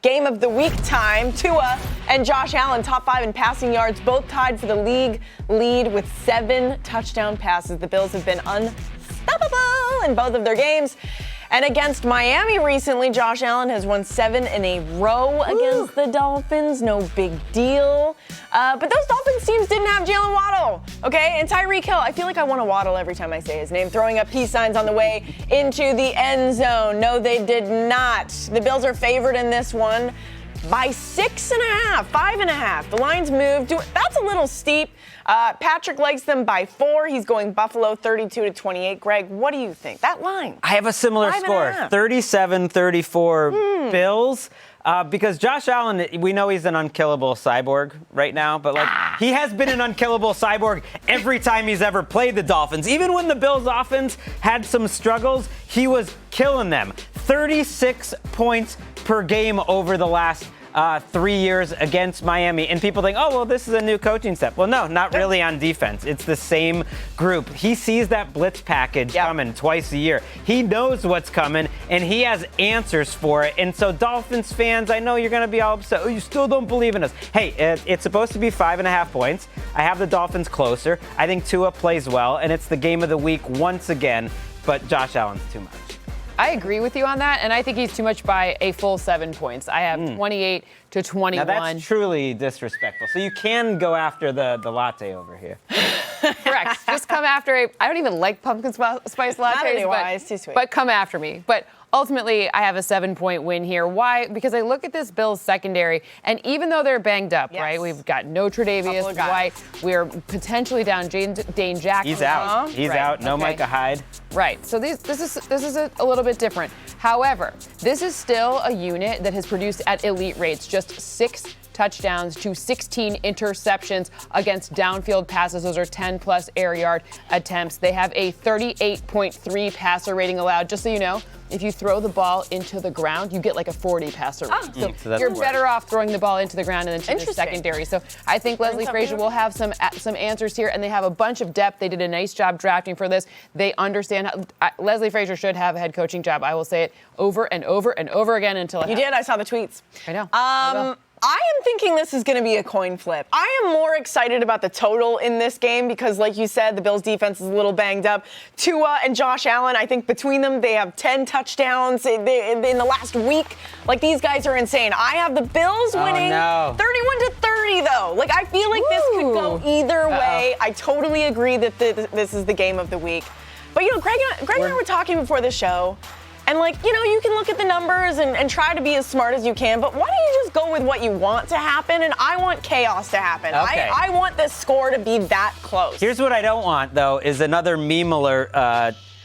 Game of the week time. Tua and Josh Allen, top 5 in passing yards, both tied for the league lead with 7 touchdown passes. The Bills have been unstoppable in both of their games. And against Miami recently, Josh Allen has won 7 in a row against the Dolphins. No big deal. But those Dolphins teams didn't have Jalen Waddle, okay? And Tyreek Hill, I feel like I want to waddle every time I say his name, throwing up peace signs on the way into the end zone. No, they did not. The Bills are favored in this one by 6.5, 5.5. The line's moved. That's a little steep. Patrick likes them by 4. He's going Buffalo 32-28. Greg, what do you think? That line. I have a similar score, 37-34 Bills. Because Josh Allen, we know he's an unkillable cyborg right now, but he has been an unkillable cyborg every time he's ever played the Dolphins. Even when the Bills offense had some struggles, he was killing them. 36 points per game over the last 3 years against Miami. And people think, oh, well, this is a new coaching step. Well, no, not really on defense. It's the same group. He sees that blitz package coming twice a year. He knows what's coming, and he has answers for it. And so, Dolphins fans, I know you're going to be all upset. Oh, you still don't believe in us. Hey, it's supposed to be 5.5 points. I have the Dolphins closer. I think Tua plays well, and it's the game of the week once again. But Josh Allen's too much. I agree with you on that, and I think he's too much by a full 7 points. I have 28-21. Now that's truly disrespectful. So you can go after the latte over here. Correct. Just come after I don't even like pumpkin spice lattes. Not anyway, it's too sweet. But come after me. But ultimately, I have a 7-point win here. Why? Because I look at this Bills secondary, and even though they're banged up, right? We've got no Tre'Davious White. We're potentially down Dane Jackson. He's out. He's out. No Micah Hyde. Right. So this is a little bit different. However, this is still a unit that has produced at elite rates, just 6 touchdowns to 16 interceptions against downfield passes. Those are 10-plus air yard attempts. They have a 38.3 passer rating allowed. Just so you know, if you throw the ball into the ground, you get like a 40 passer rating. So you're better off throwing the ball into the ground and into the secondary. So I think Leslie Frazier will have some answers here, and they have a bunch of depth. They did a nice job drafting for this. They understand Leslie Frazier should have a head coaching job. I will say it over and over and over again until it happens. Did. I saw the tweets. I know. I am thinking this is going to be a coin flip. I am more excited about the total in this game because, like you said, the Bills' defense is a little banged up. Tua and Josh Allen, I think between them, they have 10 touchdowns in the last week. Like, these guys are insane. I have the Bills winning 31-30, though. Like, I feel like this could go either way. I totally agree that this is the game of the week. But, you know, Greg and I were talking before the show. And, like, you know, you can look at the numbers and try to be as smart as you can, but why don't you just go with what you want to happen? And I want chaos to happen. Okay. I want this score to be that close. Here's what I don't want, though, is another meme alert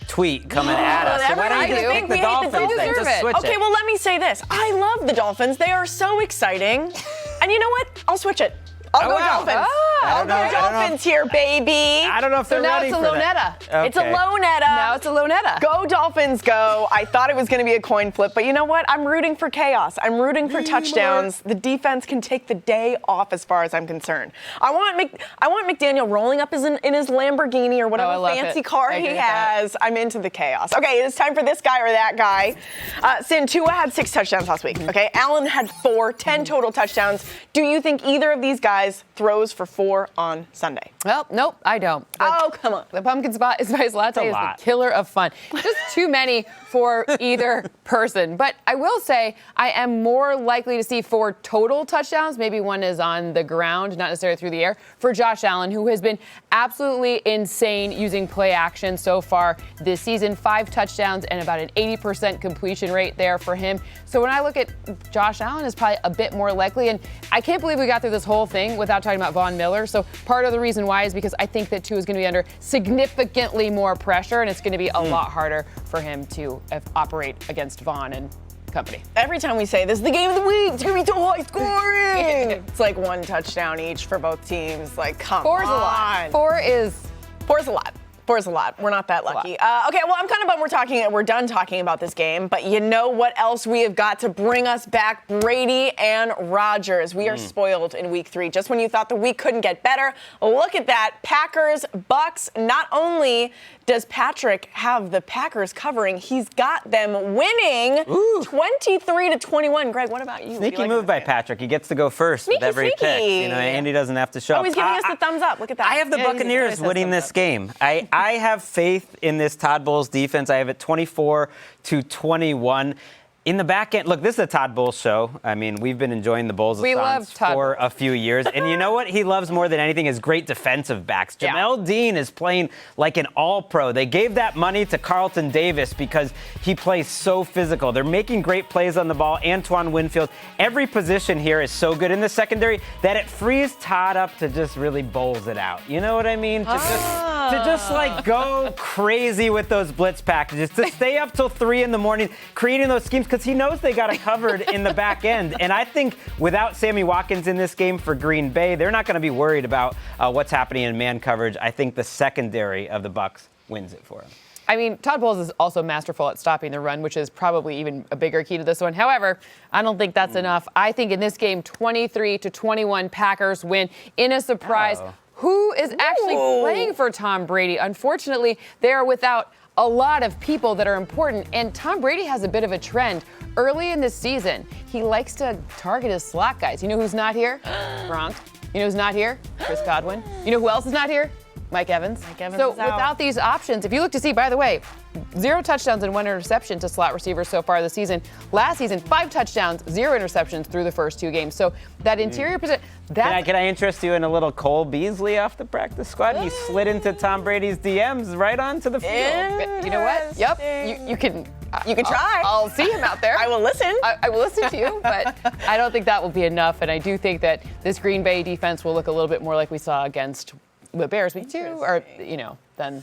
tweet coming at us. So why don't you just pick the Dolphins then? Just switch it. Okay, well, let me say this. I love the Dolphins. They are so exciting. And you know what? I'll switch it. I'll go Dolphins. I'll go Dolphins here, baby. I don't know if they're ready for that. Okay. It's a Lonetta. Now it's a Lonetta. Go Dolphins, go. I thought it was going to be a coin flip, but you know what? I'm rooting for chaos. I'm rooting for touchdowns. The defense can take the day off as far as I'm concerned. I want McDaniel rolling up in his Lamborghini or whatever fancy car he has. I'm into the chaos. Okay, it's time for this guy or that guy. Tua had 6 touchdowns last week, okay? Allen had 4, 10 total touchdowns. Do you think either of these guys throws for 4 on Sunday? Well, nope, I don't. Come on. The pumpkin spice latte is the killer of fun. Just too many for either person. But I will say I am more likely to see 4 total touchdowns. Maybe one is on the ground, not necessarily through the air, for Josh Allen, who has been absolutely insane using play action so far this season. 5 touchdowns and about an 80% completion rate there for him. So when I look at Josh Allen, is probably a bit more likely. And I can't believe we got through this whole thing without talking about Von Miller. So part of the reason why is because I think that Tua is going to be under significantly more pressure, and it's going to be a lot harder for him to operate against Von and company. Every time we say this is the game of the week, it's going to be so high scoring. It's like 1 touchdown each for both teams. Like, come on. 4 is a lot. 4 is a lot. 4's a lot. We're not that lucky. Okay, well, I'm kind of bummed we're done talking about this game, but you know what else we have got to bring us back? Brady and Rodgers. We are spoiled in week 3. Just when you thought the week couldn't get better, look at that. Packers, Bucks. Not only does Patrick have the Packers covering, he's got them winning 23-21. Greg, what about you? Sneaky move by Patrick. He gets to go first with every pick. You know, Andy doesn't have to show up. He's giving us the thumbs up. Look at that. I have the Buccaneers winning this game. I have faith in this Todd Bowles defense. I have it 24-21. In the back end, look, this is a Todd Bowles show. I mean, we've been enjoying the Bowles for a few years. And you know what he loves more than anything is great defensive backs. Jamel Dean is playing like an all-pro. They gave that money to Carlton Davis because he plays so physical. They're making great plays on the ball. Antoine Winfield. Every position here is so good in the secondary that it frees Todd up to just really Bowles it out. You know what I mean? To just like go crazy with those blitz packages, to stay up till 3 in the morning creating those schemes because he knows they got it covered in the back end. And I think without Sammy Watkins in this game for Green Bay, they're not going to be worried about what's happening in man coverage. I think the secondary of the Bucs wins it for him. I mean, Todd Bowles is also masterful at stopping the run, which is probably even a bigger key to this one. However, I don't think that's enough. I think in this game, 23-21, Packers win in a surprise. Who is actually playing for Tom Brady? Unfortunately, they are without a lot of people that are important, and Tom Brady has a bit of a trend. Early in this season, he likes to target his slot guys. You know who's not here? Gronk. You know who's not here? Chris Godwin. You know who else is not here? Mike Evans. So without these options, if you look to see, by the way, 0 touchdowns and 1 interception to slot receivers so far this season. Last season, 5 touchdowns, 0 interceptions through the first 2 games. So that interior position, Can I interest you in a little Cole Beasley off the practice squad? He slid into Tom Brady's DMs right onto the field. You know what? Yep. You can. You can try. I'll see him out there. I will listen. I will listen to you, but I don't think that will be enough. And I do think that this Green Bay defense will look a little bit more like we saw against the Bears week 2, or than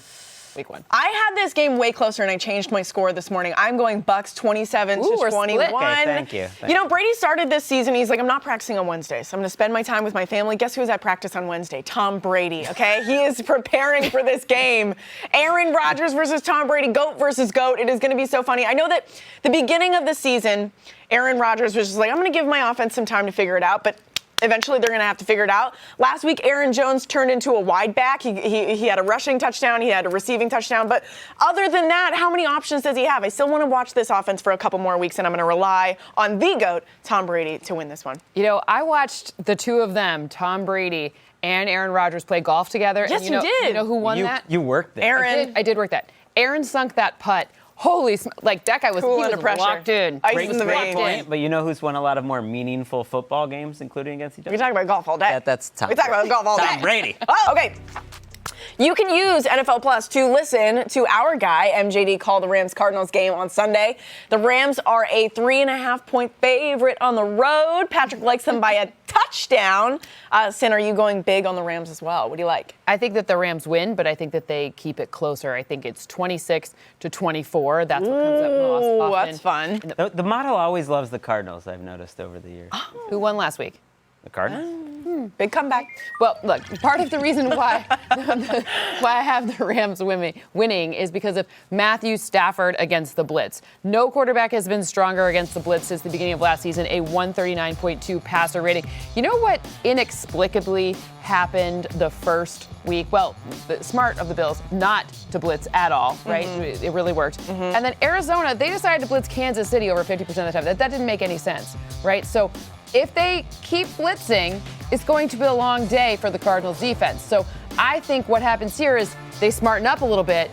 week 1. I had this game way closer, and I changed my score this morning. I'm going Bucks 27-21. Okay, thank you. You know, Brady started this season. He's like, I'm not practicing on Wednesdays. So I'm going to spend my time with my family. Guess who's at practice on Wednesday? Tom Brady, okay? He is preparing for this game. Aaron Rodgers versus Tom Brady, GOAT versus GOAT. It is going to be so funny. I know that the beginning of the season, Aaron Rodgers was just like, I'm going to give my offense some time to figure it out, but eventually, they're going to have to figure it out. Last week, Aaron Jones turned into a wide back. He had a rushing touchdown. He had a receiving touchdown. But other than that, how many options does he have? I still want to watch this offense for a couple more weeks, and I'm going to rely on the GOAT, Tom Brady, to win this one. You know, I watched the two of them, Tom Brady and Aaron Rodgers, play golf together. Yes, and you did. You know who won that? You worked there. I did work that. Aaron sunk that putt. Holy, that guy was, cool under pressure. Locked in. Ice in the veins. Point, but you know who's won a lot of more meaningful football games, including against each other? We talk about golf all day. That's Tom. We talk about golf all day. Tom Brady. Oh, okay. You can use NFL Plus to listen to our guy, MJD, call the Rams-Cardinals game on Sunday. The Rams are a 3.5-point favorite on the road. Patrick likes them by a touchdown. Sin, are you going big on the Rams as well? What do you like? I think that the Rams win, but I think that they keep it closer. I think it's 26-24. That's what comes up most often. That's fun. The model always loves the Cardinals, I've noticed over the years. Who won last week? The Cardinals? Big comeback. Well, look, part of the reason why I have the Rams winning is because of Matthew Stafford against the blitz. No quarterback has been stronger against the blitz since the beginning of last season, a 139.2 passer rating. You know what inexplicably happened the first week? Well, smart of the Bills not to blitz at all, right? Mm-hmm. It really worked. Mm-hmm. And then Arizona, they decided to blitz Kansas City over 50% of the time. That didn't make any sense, right? So if they keep blitzing, it's going to be a long day for the Cardinals defense. So I think what happens here is they smarten up a little bit.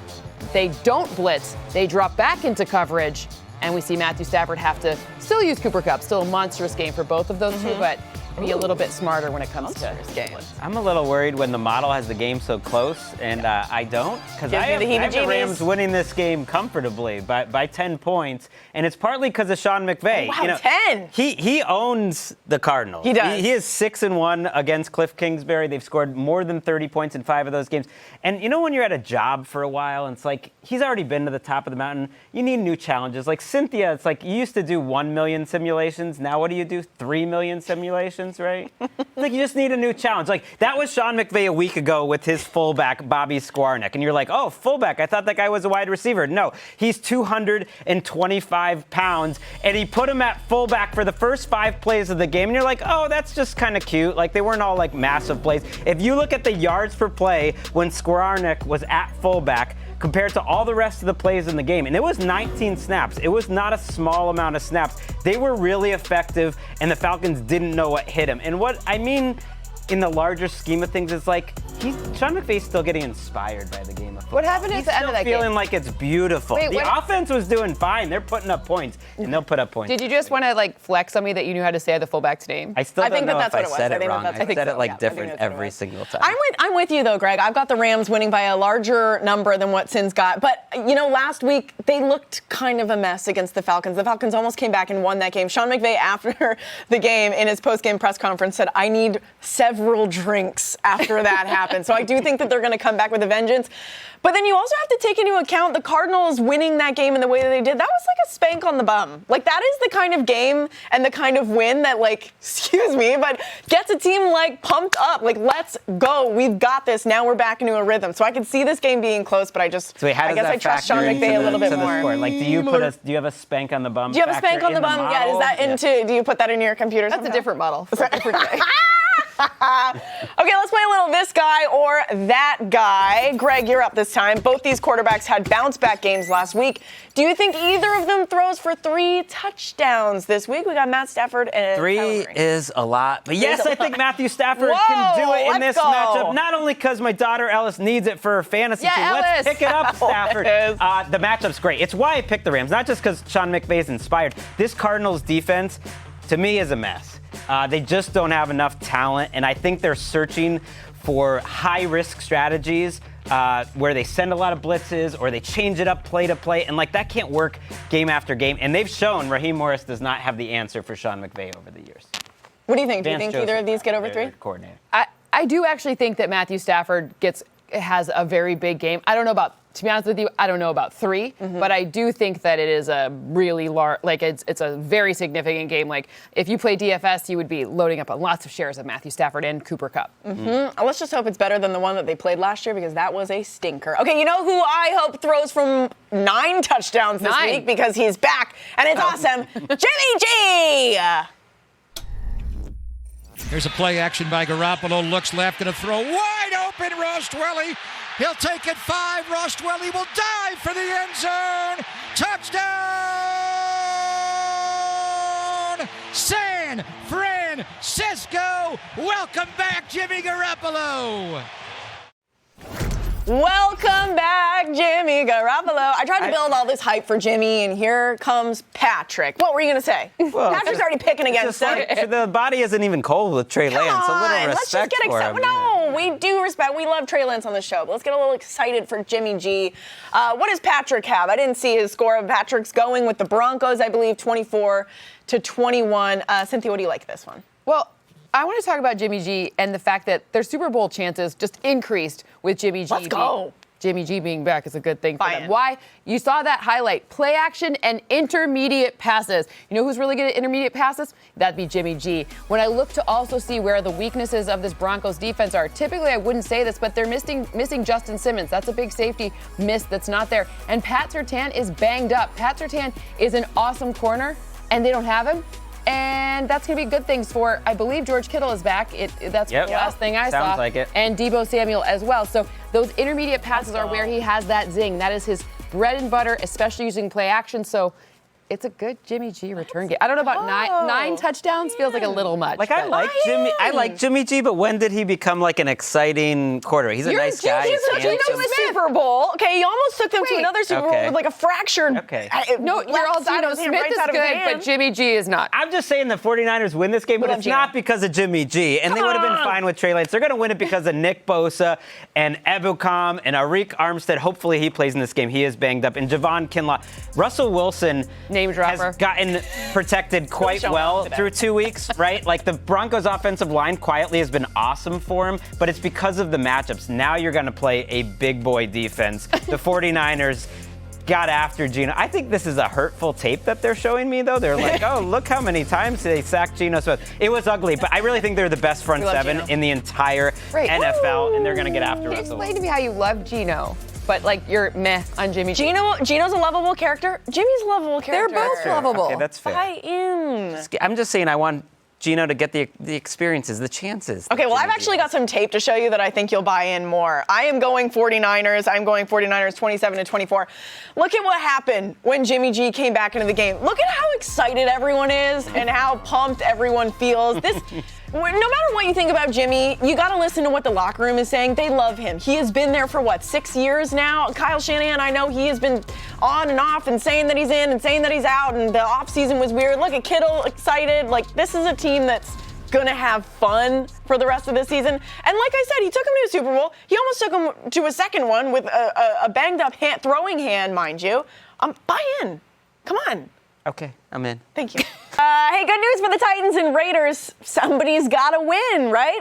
They don't blitz. They drop back into coverage. And we see Matthew Stafford have to still use Cooper Kupp. Still a monstrous game for both of those two, but be a little bit smarter when it comes to games. I'm a little worried when the model has the game so close, and I don't, because I have the Rams winning this game comfortably by 10 points, and it's partly because of Sean McVay. Oh, wow, 10! He owns the Cardinals. He does. He is 6-1 against Cliff Kingsbury. They've scored more than 30 points in 5 of those games. And you know when you're at a job for a while, and it's like, he's already been to the top of the mountain, you need new challenges. Like Cynthia, it's like you used to do 1 million simulations. Now what do you do? 3 million simulations? Falcons, right? Like, you just need a new challenge. Like, that was Sean McVay a week ago with his fullback, Bobby Skwarnik. And you're like, oh, fullback. I thought that guy was a wide receiver. No, he's 225 pounds, and he put him at fullback for the first 5 plays of the game. And you're like, oh, that's just kind of cute. Like, they weren't all, like, massive plays. If you look at the yards per play when Skwarnik was at fullback, compared to all the rest of the plays in the game. And it was 19 snaps. It was not a small amount of snaps. They were really effective, and the Falcons didn't know what hit him. And what I mean in the larger scheme of things is, like, Sean McVay's still getting inspired by the game of football. What happened at the end of that game? He's still feeling like it's beautiful. Wait, the offense was doing fine. They're putting up points, and they'll put up points. Did you just want to, like, flex on me that you knew how to say the fullback's name? I still don't know if I said it wrong. I think said so. it, like, Yeah, different every single time. I'm with you, though, Greg. I've got the Rams winning by a larger number than what Sin's got. But, you know, last week, they looked kind of a mess against the Falcons. The Falcons almost came back and won that game. Sean McVay, after the game, in his post-game press conference, said, I need several drinks after that happened. So I do think that they're going to come back with a vengeance. But then you also have to take into account the Cardinals winning that game in the way that they did. That was like a spank on the bum. Like, that is the kind of game and the kind of win that, like, excuse me, but gets a team, like, pumped up. Like, let's go. We've got this. Now we're back into a rhythm. So I can see this game being close, but I guess I trust Sean McVay a little bit more. Like, do you have a spank on the bum? Do you have a spank on the bum? Yeah, is that do you put that in your computer? That's a different model. For a different day. Okay, let's play a little this guy or that guy. Greg, you're up this time. Both these quarterbacks had bounce-back games last week. Do you think either of them throws for 3 touchdowns this week? We got Matt Stafford and 3 is a lot. But yes, I think Matthew Stafford Whoa, can do it in this go. matchup. Not only because my daughter Ellis needs it for her fantasy team. Ellis. Let's pick it up, Stafford. The matchup's great. It's why I picked the Rams, not just because Sean McVay is inspired. This Cardinals defense, to me, is a mess. They just don't have enough talent, and I think they're searching for high-risk strategies where they send a lot of blitzes or they change it up play to play, and, like, that can't work game after game. And they've shown Raheem Morris does not have the answer for Sean McVay over the years. What do you think? Do you Vance think either of these get over 3? Coordinator. I do actually think that Matthew Stafford has a very big game. I don't know about, to be honest with you, I don't know about 3, but I do think that it is a really large, like, it's a very significant game. Like, if you play DFS, you would be loading up on lots of shares of Matthew Stafford and Cooper Kupp. Let's just hope it's better than the one that they played last year, because that was a stinker. Okay, you know who I hope throws from 9 touchdowns this week, because he's back, and it's awesome. Jimmy G! Here's a play action by Garoppolo. Looks left, going to throw wide open. Rostwelly. He'll take it 5. Rostwelly will dive for the end zone. Touchdown! San Francisco. Welcome back, Jimmy Garoppolo. Welcome back, Jimmy Garoppolo. I tried to build all this hype for Jimmy, and here comes Patrick. What were you going to say? Well, Patrick's already picking against him. Like, the body isn't even cold with Trey Lance. A little respect let's just get for excited. him. No, we do respect. We love Trey Lance on the show, but let's get a little excited for Jimmy G. What does Patrick have? I didn't see his score. Patrick's going with the Broncos, I believe, 24-21. Cynthia, what do you like this one? Well, I want to talk about Jimmy G and the fact that their Super Bowl chances just increased with Jimmy G. Let's go. Jimmy G being back is a good thing for them. Fine. Why? You saw that highlight. Play action and intermediate passes. You know who's really good at intermediate passes? That'd be Jimmy G. When I look to also see where the weaknesses of this Broncos defense are, typically I wouldn't say this, but they're missing Justin Simmons. That's a big safety miss that's not there. And Pat Surtain is banged up. Pat Surtain is an awesome corner, and they don't have him. And that's going to be good things for, I believe George Kittle is back. That's the last thing I saw. Sounds like it. And Deebo Samuel as well. So those intermediate passes are where he has that zing. That is his bread and butter, especially using play action. So it's a good Jimmy G return game. I don't know about nine touchdowns. Feels like a little much. Like, I like Jimmy G, but when did he become like an exciting quarterback? He's a nice guy. He's took them to a Super Bowl. Okay, he almost took them to another Super Bowl with like a fractured. No, you're all Smith is good, but Jimmy G is not. I'm just saying the 49ers win this game, but it's not because of Jimmy G. And they would have been fine with Trey Lance. They're going to win it because of Nick Bosa and Ebukam and Arik Armstead. Hopefully he plays in this game. He is banged up. And Javon Kinlaw. Russell Wilson has gotten protected quite well through 2 weeks, right? Like, the Broncos offensive line quietly has been awesome for him, but it's because of the matchups. Now you're going to play a big boy defense. The 49ers got after Geno. I think this is a hurtful tape that they're showing me, though. They're like, oh, look how many times they sacked Geno Smith. It was ugly, but I really think they're the best front seven Geno. in the entire NFL, and they're going to get after Russell. Explain to me how you love Geno, but like you're meh on Jimmy G. Geno's a lovable character. Jimmy's a lovable character. They're both lovable. Okay, that's fair. Buy in. I'm just saying I want Geno to get the experiences, the chances. Okay, well, I've actually got some tape to show you that I think you'll buy in more. I am going 49ers. I'm going 49ers 27-24. Look at what happened when Jimmy G came back into the game. Look at how excited everyone is and how pumped everyone feels. No matter what you think about Jimmy, you got to listen to what the locker room is saying. They love him. He has been there for, 6 years now? Kyle Shanahan, I know he has been on and off and saying that he's in and saying that he's out, and the offseason was weird. Look at Kittle excited. Like, this is a team that's going to have fun for the rest of the season. And like I said, he took him to a Super Bowl. He almost took him to a second one with a banged-up throwing hand, mind you. Buy in. Come on. Okay, I'm in. Thank you. Hey, good news for the Titans and Raiders. Somebody's got to win, right?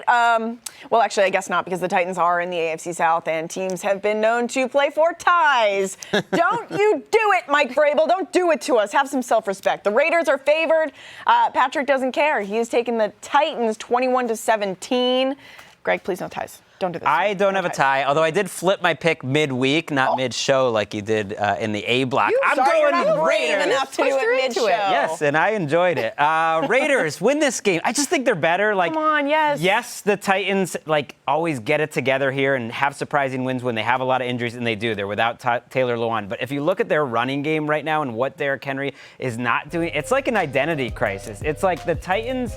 Well, actually, I guess not, because the Titans are in the AFC South, and teams have been known to play for ties. Don't you do it, Mike Vrabel. Don't do it to us. Have some self-respect. The Raiders are favored. Patrick doesn't care. He has taken the Titans 21-17. Greg, please no ties. Don't do this. I don't have a tie, although I did flip my pick midweek, not mid-show like you did in the A block. I'm going brave enough to do it mid-show. Yes, and I enjoyed it. Raiders win this game. I just think they're better. Like, come on, yes. Yes, the Titans always get it together here and have surprising wins when they have a lot of injuries, and they do. They're without Taylor Lewan. But if you look at their running game right now and what Derrick Henry is not doing, it's like an identity crisis. It's like the Titans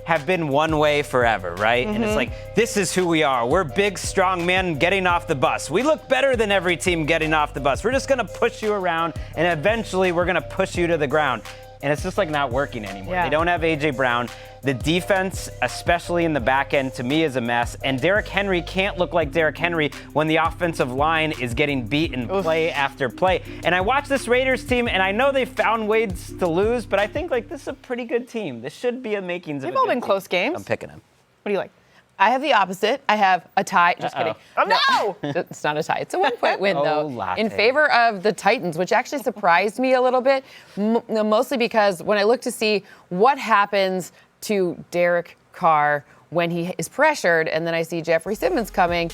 have been one way forever, right? And it's like, this is who we are. We're big, strong men getting off the bus. We look better than every team getting off the bus. We're just gonna push you around, and eventually we're gonna push you to the ground. And it's just not working anymore. Yeah. They don't have A.J. Brown. The defense, especially in the back end, to me is a mess. And Derrick Henry can't look like Derrick Henry when the offensive line is getting beaten play after play. And I watch this Raiders team, and I know they found ways to lose, but I think this is a pretty good team. This should be a makings of a They've all good been team. close games. I'm picking them. What do you like? I have the opposite. I have a tie. Just kidding. Oh, no! It's not a tie. It's a 1-point win, though, latte. in favor of the Titans, which actually surprised me a little bit, mostly because when I look to see what happens to Derek Carr when he is pressured, and then I see Jeffrey Simmons coming,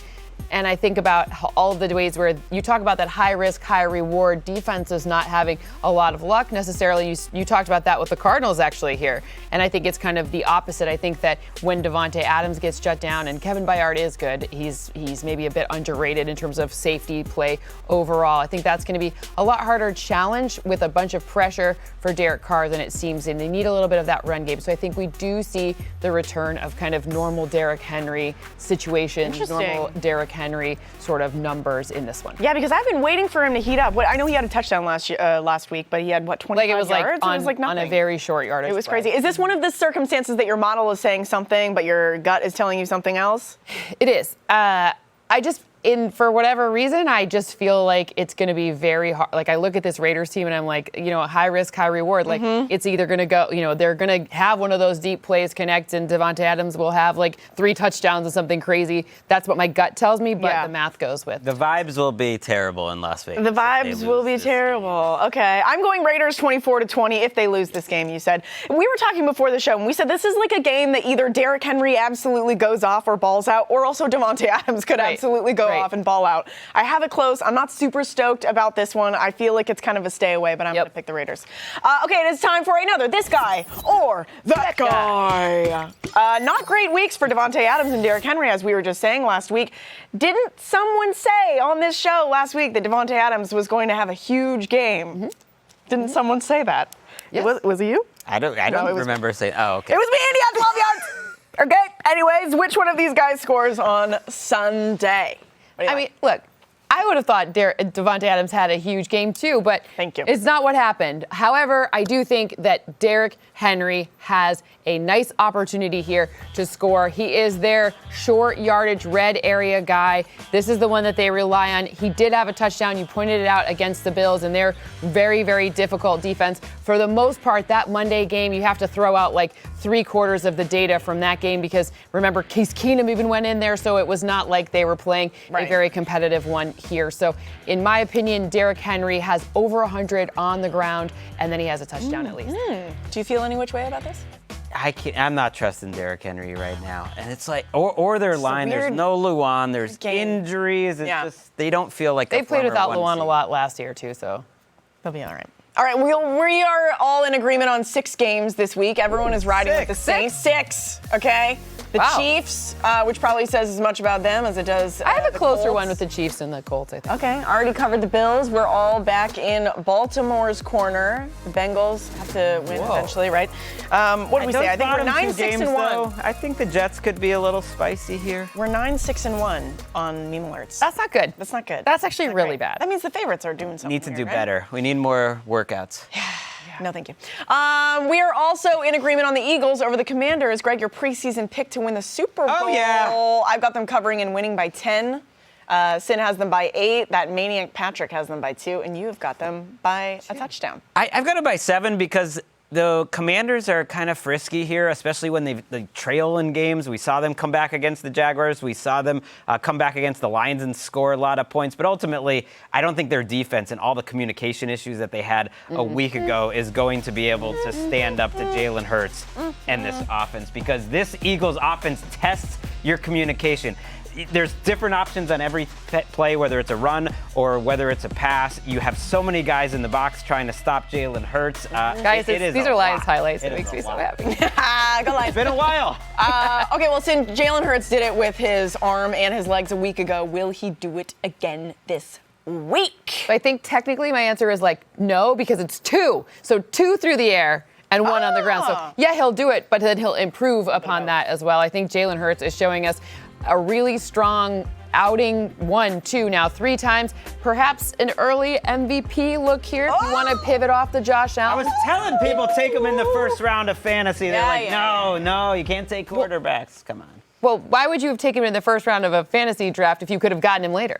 and I think about all of the ways where you talk about that high risk, high reward defenses not having a lot of luck necessarily. You talked about that with the Cardinals actually here. And I think it's kind of the opposite. I think that when Davante Adams gets shut down, and Kevin Byard is good, he's maybe a bit underrated in terms of safety play overall. I think that's going to be a lot harder challenge with a bunch of pressure for Derek Carr than it seems. And they need a little bit of that run game. So I think we do see the return of kind of normal Derrick Henry situations, normal Derrick Henry sort of numbers in this one. Yeah, because I've been waiting for him to heat up. I know he had a touchdown last week, but he had 25 it was yards? On, it was nothing. on a very short yardage. It was play. crazy. Is this one of the circumstances that your model is saying something, but your gut is telling you something else? It is. For whatever reason, I just feel like it's going to be very hard. Like, I look at this Raiders team and I'm like, high risk, high reward. Like, it's either going to go, they're going to have one of those deep plays connect, and Davante Adams will have 3 touchdowns or something crazy. That's what my gut tells me, but the math goes with. The vibes will be terrible in Las Vegas. The vibes will be terrible. Okay, I'm going Raiders 24-20 if they lose this game, you said. We were talking before the show, and we said this is like a game that either Derrick Henry absolutely goes off or balls out, or also Davante Adams could absolutely go off and ball out. I have it close. I'm not super stoked about this one. I feel like it's kind of a stay away, but I'm going to pick the Raiders. Okay, it is time for another this guy or that guy. Not great weeks for Davante Adams and Derrick Henry, as we were just saying last week. Didn't someone say on this show last week that Davante Adams was going to have a huge game? Didn't someone say that? Yes. Was it you? I don't remember saying. Oh, okay. It was me, Andy, on 12 yards. Okay. Anyways, which one of these guys scores on Sunday? I mean, look, I would have thought Davante Adams had a huge game too, but Thank you. It's not what happened. However, I do think that Derrick Henry has a nice opportunity here to score. He is their short yardage red area guy. This is the one that they rely on. He did have a touchdown. You pointed it out against the Bills and their very, very difficult defense. For the most part, that Monday game, you have to throw out like 3/4 of the data from that game because remember, Case Keenum even went in there, so it was not like they were playing a very competitive one here. So in my opinion, Derrick Henry has over 100 on the ground, and then he has a touchdown at least. Do you feel any which way about this? I'm not trusting Derrick Henry right now. And it's like, or their line, there's no Luan, there's injuries. It's just, they don't feel like they played without Luan a lot last year too, so they'll be all right. All right, we are all in agreement on 6 games this week. Everyone is riding with the Saints. 6, okay? The Chiefs, which probably says as much about them as it does I have a closer Colts. one with the Chiefs and the Colts, I think. Okay, already covered the Bills. We're all back in Baltimore's corner. The Bengals have to win eventually, right? What did we say? I think we're 9-6-1. I think the Jets could be a little spicy here. We're 9-6-1 on meme alerts. That's not good. That's not good. That's actually really bad. That means the favorites are doing something. Need to do right? better. We need more workouts. No, thank you. We are also in agreement on the Eagles over the Commanders. Greg, your preseason pick to win the Super Bowl. Oh, yeah. I've got them covering and winning by 10. Sin has them by 8. That maniac Patrick has them by 2. And you have got them by a touchdown. I've got it by 7 because the Commanders are kind of frisky here, especially when they trail in games. We saw them come back against the Jaguars. We saw them come back against the Lions and score a lot of points. But ultimately, I don't think their defense and all the communication issues that they had a week ago is going to be able to stand up to Jalen Hurts and this offense, because this Eagles offense tests your communication. There's different options on every play, whether it's a run or whether it's a pass. You have so many guys in the box trying to stop Jalen Hurts. Guys, these are Lions highlights. It makes me so happy. Go Lions. It's been a while. Okay, well, since Jalen Hurts did it with his arm and his legs a week ago, will he do it again this week? I think technically my answer is like no, because it's 2. So 2 through the air and 1 on the ground. So yeah, he'll do it, but then he'll improve upon that as well. I think Jalen Hurts is showing us a really strong outing 1, 2, now 3 times. Perhaps an early MVP look here if you want to pivot off the Josh Allen. I was telling people take him in the first round of fantasy. They're like, no, you can't take quarterbacks. Come on. Well, why would you have taken him in the first round of a fantasy draft if you could have gotten him later?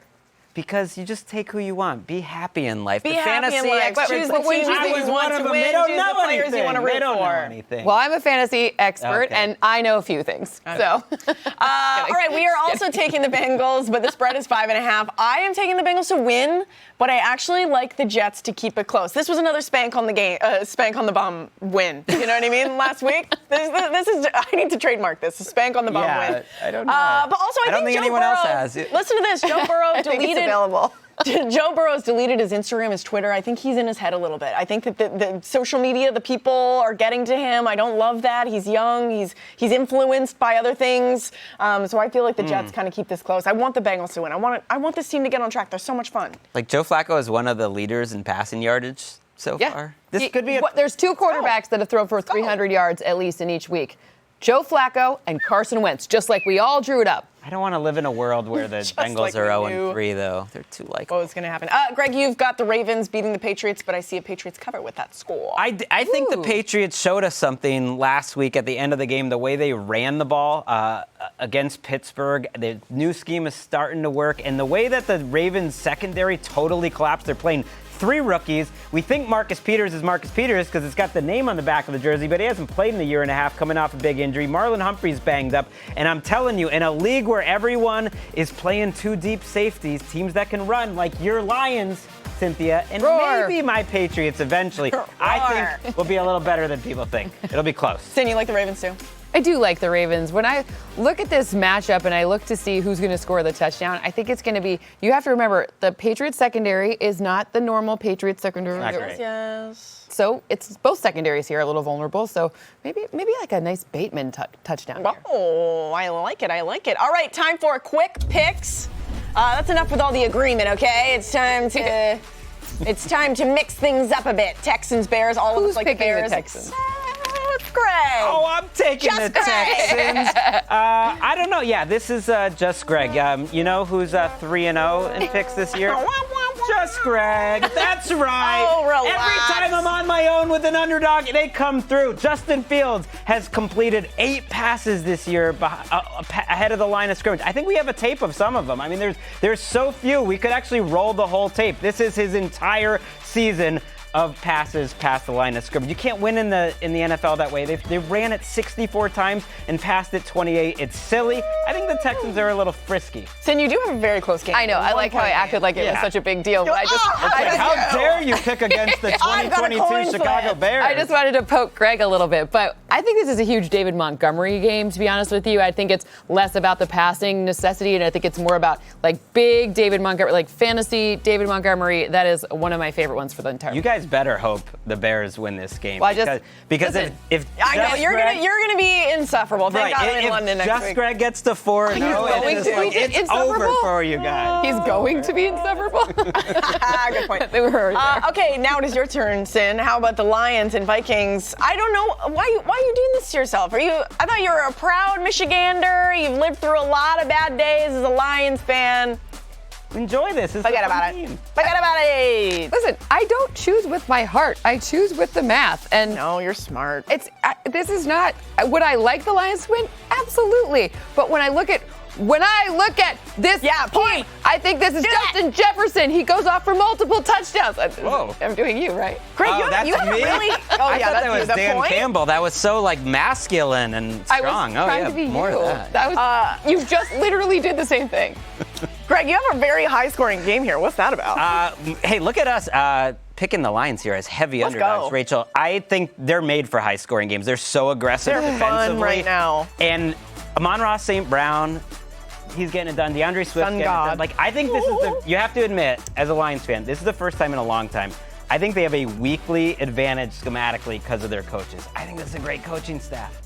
Because you just take who you want. Be happy in life. Be the happy fantasy in life. experts. Choose the teams that you want to win. They don't Choose know the players anything. you want to root They don't for. know anything. Well, I'm a fantasy expert, Okay. and I know a few things. So, all right, we are also taking the Bengals, but the spread is 5.5. I am taking the Bengals to win, but I actually like the Jets to keep it close. This was another spank on the bum win. You know what I mean? Last week. This is. I need to trademark this. A spank on the bum win. I don't know. But also, I don't think Joe anyone Burrow, else has. Listen to this. Joe Burrow I think it's deleted. available. Joe Burrow's deleted his Instagram, his Twitter. I think he's in his head a little bit. I think that the social media, the people are getting to him. I don't love that. He's young. He's influenced by other things. So I feel like the Jets kind of keep this close. I want the Bengals to win. I want this team to get on track. They're so much fun. Like Joe Flacco is one of the leaders in passing yardage so far. This could be There's 2 quarterbacks that have thrown for 300 yards at least in each week. Joe Flacco and Carson Wentz, just like we all drew it up. I don't want to live in a world where the Bengals like are we 0-3, though. They're too likable. What was going to happen? Greg, you've got the Ravens beating the Patriots, but I see a Patriots cover with that score. I think the Patriots showed us something last week at the end of the game, the way they ran the ball against Pittsburgh. The new scheme is starting to work, and the way that the Ravens secondary totally collapsed. They're playing 3 rookies. We think Marcus Peters is Marcus Peters because it's got the name on the back of the jersey, but he hasn't played in a year and a half, coming off a big injury. Marlon Humphrey's banged up, and I'm telling you, in a league where everyone is playing 2 deep safeties, teams that can run like your Lions, Cynthia, and maybe my Patriots eventually, I think will be a little better than people think. It'll be close. Sin, you like the Ravens too? I do like the Ravens. When I look at this matchup and I look to see who's going to score the touchdown, I think it's going to be, you have to remember, the Patriots secondary is not the normal Patriots secondary. Not great. Yes. So it's both secondaries here a little vulnerable. So maybe like a nice Bateman touchdown here. Oh, I like it. All right, time for quick picks. That's enough with all the agreement, okay? It's time to mix things up a bit. Texans, Bears, all of us like the picking the Bears. Texans? It's Greg. Oh, I'm taking Just the Greg. Texans. I don't know. Yeah, this is just Greg. You know who's 3-0 in picks this year? Just Greg. That's right. Oh, relax. Every time I'm on my own with an underdog, they come through. Justin Fields has completed 8 passes this year ahead of the line of scrimmage. I think we have a tape of some of them. I mean, there's so few. We could actually roll the whole tape. This is his entire season of passes past the line of scrimmage. You can't win in the NFL that way. They ran it 64 times and passed it 28. It's silly. I think the Texans are a little frisky. Sin, you do have a very close game. I know. I like how I acted like it was such a big deal. But How dare you pick against the I've got a 2022 coin Chicago flip. Bears? I just wanted to poke Greg a little bit, but I think this is a huge David Montgomery game, to be honest with you. I think it's less about the passing necessity, and I think it's more about like big David Montgomery, like fantasy David Montgomery. That is one of my favorite ones for the entire. You guys better hope the Bears win this game. Well, because listen, if I know Just you're Greg, gonna be insufferable. Thank God I'm in if London next Just week. Greg gets to 4-0, going it's to like, be it's insufferable? over for you guys. He's going to be insufferable. Good point. They were there. Okay, now it is your turn, Sin. How about the Lions and Vikings? I don't know why are you doing this to yourself? I thought you were a proud Michigander. You've lived through a lot of bad days as a Lions fan. Enjoy this. It's Forget a fun about game. it. Forget about it. Listen, I don't choose with my heart. I choose with the math. And No, you're smart. this is not. Would I like the Lions to win? Absolutely. But when I look at this point. I think this is Justin Jefferson. He goes off for multiple touchdowns. Whoa. I'm doing you, right? Greg, that's you haven't me? really. Oh I yeah, thought that's that was the Dan point. Campbell. That was so like masculine and I strong. was trying to be more you. of that. Was, you just literally did the same thing. Greg, you have a very high-scoring game here. What's that about? Hey, look at us picking the Lions here as heavy Let's underdogs, go. Rachel. I think they're made for high-scoring games. They're so aggressive They're defensively. fun right now. And Amon-Ra St. Brown, he's getting it done. DeAndre Swift's Sun getting God. it done. Like, I think this is you have to admit, as a Lions fan, this is the first time in a long time. I think they have a weekly advantage schematically because of their coaches. I think this is a great coaching staff.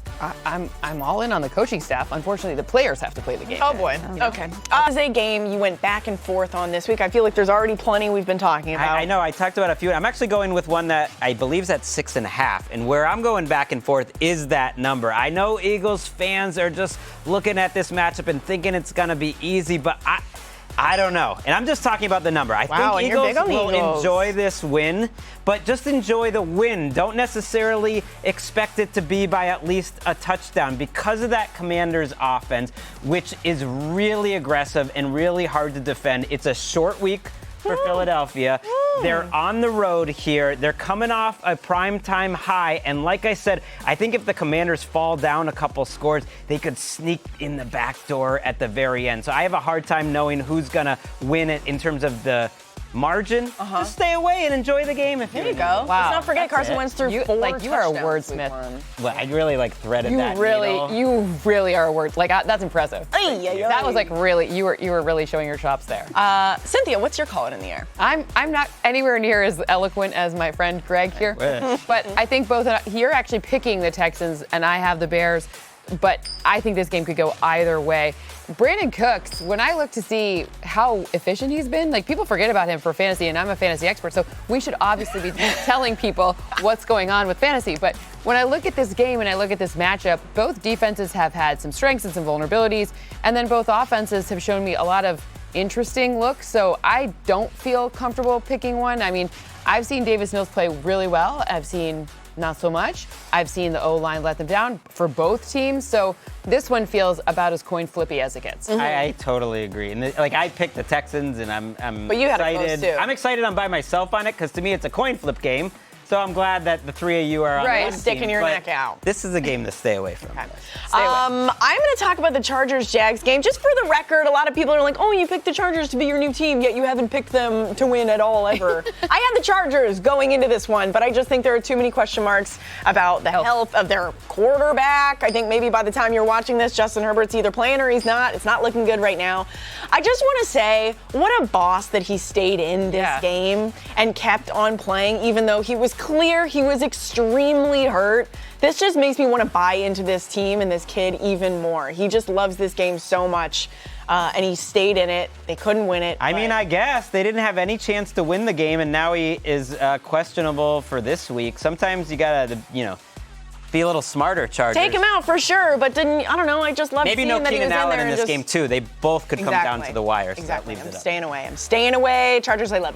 I'm all in on the coaching staff. Unfortunately, the players have to play the game. Oh boy. Okay. This is a game you went back and forth on this week. I feel like there's already plenty we've been talking about. I know. I talked about a few. I'm actually going with one that I believe is at 6.5. And where I'm going back and forth is that number. I know Eagles fans are just looking at this matchup and thinking it's going to be easy, but I don't know. And I'm just talking about the number. I Wow, think and you're Eagles big on the will Eagles. enjoy this win, but just enjoy the win. Don't necessarily expect it to be by at least a touchdown because of that Commanders offense, which is really aggressive and really hard to defend. It's a short week for Philadelphia. They're on the road here. They're coming off a primetime high. And like I said, I think if the Commanders fall down a couple scores, they could sneak in the back door at the very end. So I have a hard time knowing who's going to win it in terms of the margin. Just stay away and enjoy the game if There you you go. Wow. Let's not forget That's Carson it. Wentz threw You- 4 like, you are a touchdowns wordsmith. week one. Well, I really threaded that needle. You really are a word. Like that's impressive. Ay, ay, That ay. was like really. You were really showing your chops there. Cynthia, what's your call it in the air? I'm not anywhere near as eloquent as my friend Greg here, wish. but I think both you're actually picking the Texans and I have the Bears, but I think this game could go either way. Brandon Cooks, when I look to see how efficient he's been, like people forget about him for fantasy, and I'm a fantasy expert, so we should obviously be telling people what's going on with fantasy. But when I look at this game and I look at this matchup, both defenses have had some strengths and some vulnerabilities, and then both offenses have shown me a lot of interesting looks, so I don't feel comfortable picking one. I mean, I've seen Davis Mills play really well. I've seen not so much. I've seen the O-line let them down for both teams, so this one feels about as coin flippy as it gets. I totally agree. And I picked the Texans, and I'm But you had it excited. close, too. I'm excited. I'm by myself on it because to me it's a coin flip game. So I'm glad that the three of you are on Right. one Sticking team, your but neck out. This is a game to stay away from. Stay away. I'm going to talk about the Chargers-Jags game. Just for the record, a lot of people are like, oh, you picked the Chargers to be your new team, yet you haven't picked them to win at all ever. I had the Chargers going into this one, but I just think there are too many question marks about the health of their quarterback. I think maybe by the time you're watching this, Justin Herbert's either playing or he's not. It's not looking good right now. I just want to say, what a boss that he stayed in this game and kept on playing, even though he was clear he was extremely hurt. This just makes me want to buy into this team and this kid even more. He just loves this game so much, and he stayed in it. They couldn't win it. I mean, I guess they didn't have any chance to win the game, and now he is questionable for this week. Sometimes you gotta, be a little smarter, Chargers. take him out for sure, but didn't, I don't know, I just love Maybe seeing no that he was Keenan in Allen there in and this just, game too. They both could come down to the wire. So Exactly. That leaves I'm it up. staying away. I'm staying away. Chargers, I love you.